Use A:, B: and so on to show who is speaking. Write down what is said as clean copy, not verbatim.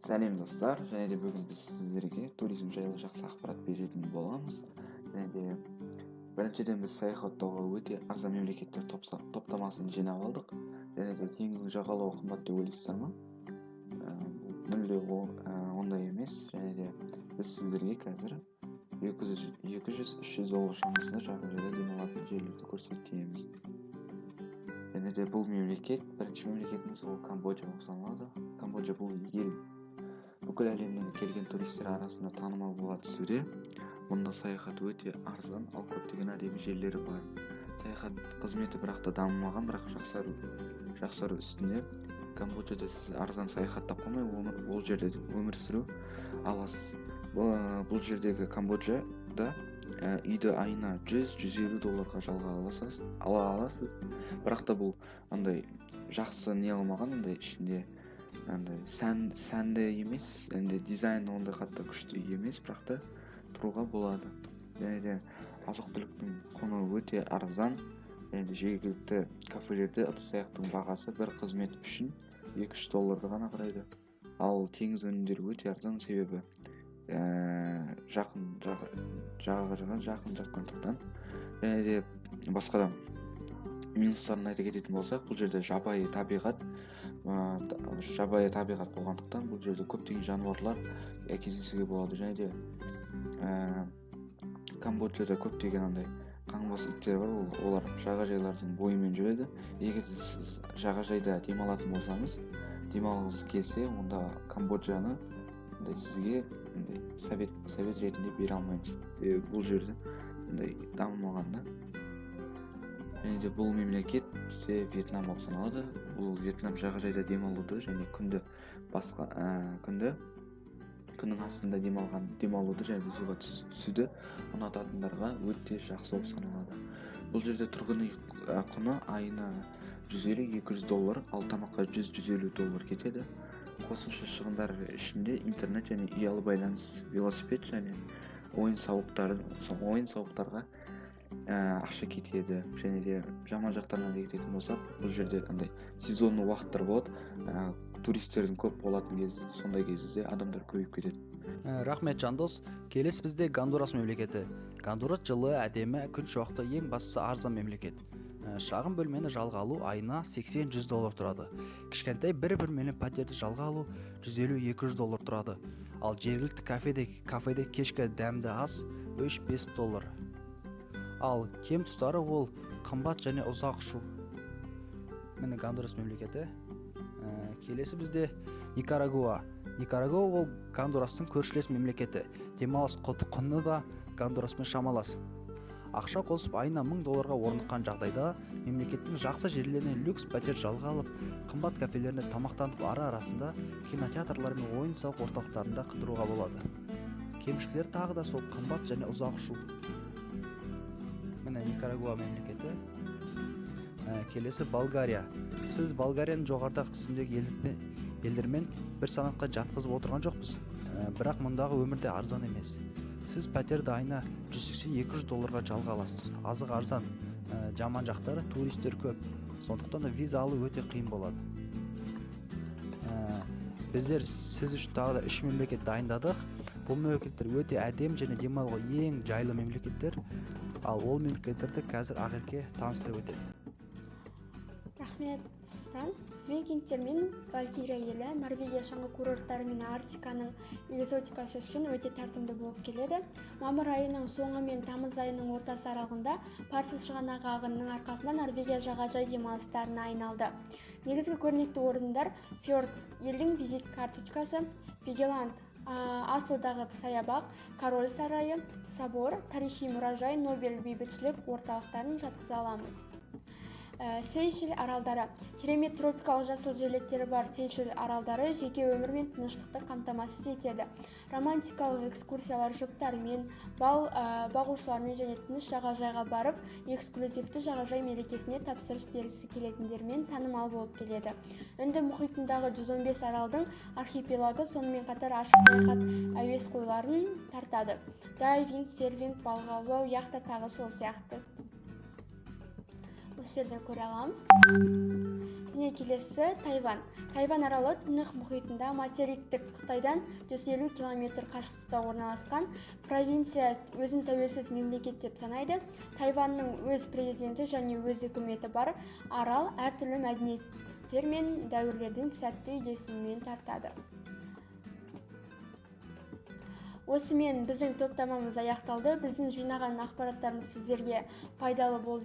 A: Сәлем достар, және де бүгін біз сіздерге туризм жайлы жақсы ақпарат беретін боламыз. Және де біріншіден біз саяхаттауға өте арзан мемлекеттер топтамасын жинап алдық. Және де теңіздің жағалауы қымбат деп ойлайсыздар ма? Мүлде ондай емес. Және де біз сіздерге қазір 200-300 доллар шамасында жағажайда демалатын жерлерді көрсетеміз. Және де бұл мемлекет, бірінші мемлекетіміз ол Камбоджа болып саналады. Камбоджа бұл ел бүкіл әлемнен келген туристер арасында танымал бола түсуде. Мұнда саяхат өте арзан, ал көптеген әдемі жерлері бар. Саяхат қызметі бірақта дамымаған, бірақ жақсару үстінде. Камбоджада сіз арзан саяхаттап қоймай, ол жерде өмір сүру аласыз. Бұл жердегі Камбоджада үйді айына 100-150 долларға жалға ала аласыз. Бірақ та бұл андай жақсы не алмаған, андай ішінде сәнді емес, енді дизайн ондай қатты күшті емес, бірақ та тұруға болады. Және де азық-түліктің құны өте арзан. Және де жергілікті кафелерде ыдыс-аяқтың бағасы бір қызмет үшін 2-3 долларды ғана құрайды. Ал теңіз өнімдері өте арзан, себебі жағаға жақын жатқандықтан. Және де басқа да минустарын айта кететін болсақ, бұл жерде жабайы табиғат болғандықтан бұл жерде көптеген жануарлар кездесуге болады. Және де Камбоджада көптеген андай қаңбас иттер бар, олар жағажайлардың бойымен жүреді. Егер сіз жағажайда демалатын болсаңыз, демалғыңыз келсе, онда Камбоджаны сізге совет ретінде бере алмаймыз. Бұл жерде дамымаған да. Және де бұл мемлекет бізде Вьетнам болып саналады. Бұл Вьетнам жағажайда демалуды және күннің астында демалуды және суға түсуді ұнататындарға өте жақсы болып саналады. Бұл жерде тұрғын үй құны айына 150-200 доллар, ал тамаққа 100-150 доллар кетеді. Қосымша шығындар ішінде интернет және ұялы байланыс, велосипед және ойын-сауықтарға ақша кетеді. Және де жаман жақтарына кететін болсақ, бұл жерде сезонный уақыттар болады. Туристердің көп болатын кезде, сондай кезде адамдар көбейіп кетеді.
B: Рахмет Жандос. Келесі бізде Гондурас мемлекеті. Гондурас жылы, әдемі, күн шуақты, ең бастысы арзан мемлекет. Шағын бөлмені жалға алу айына 80-100 доллар тұрады. Кішкентай бір бөлмелі пәтерді жалға алу 150-200 доллар тұрады. Ал жергілікті кафеде кешкі дәмді ас 3-5 доллар. Ал кем тұстары ол қымбат және ұзақ ұшу. Міне Гондурас мемлекеті. Келесі бізде Никарагуа. Никарагуа ол Гондурастың көршілес мемлекеті. Демалыс құны да Гондураспен шамалас. Ақша қосып айына 1000 долларға орныққан жағдайда мемлекеттің жақсы жерлеріне люкс пәтер жалға алып, қымбат кафелеріне тамақтанып, арасында кинотеатрлар мен ойын-сауық орталықтарында қыдыруға болады. Кемшіліктер тағы да сол қымбат және ұзақ ұшу. Міне Никарагуа мемлекеті. Келесі Болгария. Сіз Болгарияның жоғарыдағы тізімдегі елдермен бір санатқа жатқызып отырған жоқпыз. Бірақ мұндағы өмірде арзан емес. Сіз пәтерді айына 180-200 долларға жалға аласыз. Азық арзан, жаман жақтары туристер көп. Сондықтан да виза алу өте қиын болады. Біздер сіз үшін тағы да 3 мемлекет дайындадық. Бұл мемлекеттер өте әдем және демалуға ең жайлы мемлекеттер. Ал ол мемлекеттерді қазір ақерке таныстырып өтеді.
C: Рахмет Сұлтан. Викингтер мен Валкирия елі Норвегия шаңғы курорттары мен Арктиканың экзотикасы үшін өте тартымды болып келеді. Мамыр айының соңы мен тамыз айының ортасы аралығында парсыз шығанағы ағынның арқасында Норвегия жағажай демалыстарына айналды. Негізгі көрнекті орындар фьорд, елдің визит карточкасы, Вигеланд, Аслодағы саябақ, Король сарайы, собор, тарихи мұражай, Нобель бейбітшілік орталықтарын жатқыза аламыз. Сейшел аралдары. Керемет тропикалық жасыл желектері бар Сейшел аралдары жеке өмір мен тыныштықты қамтамасыз етеді. Романтикалық экскурсиялар жұптармен, бал бағушылармен және тыныш жағажайға барып, эксклюзивті жағажай мерекесіне тапсырыс бергісі келетіндермен танымал болып келеді. Үнді мұхитындағы 115 аралдың архипелагы сонымен қатар ашық саяхат әуесқойларын тартады. Дайвинг, серфинг, балық аулау, яхта тағы сол сияқты. Осы жерден көре аламыз. Және келесі Тайвань. Тайвань аралы Тынық мұхитында материктік Қытайдан 150 км қашықтықта орналасқан провинция, өзін тәуелсіз мемлекет деп санайды. Тайваньның өз президенті және өз үкіметі бар. Арал әртүрлі мәдениеттер мен дәуірлердің сәтті үйлесімімен тартады. Осымен біздің топтамамыз аяқталды. Біздің жинаған ақпараттарымыз сіздерге пайдалы болды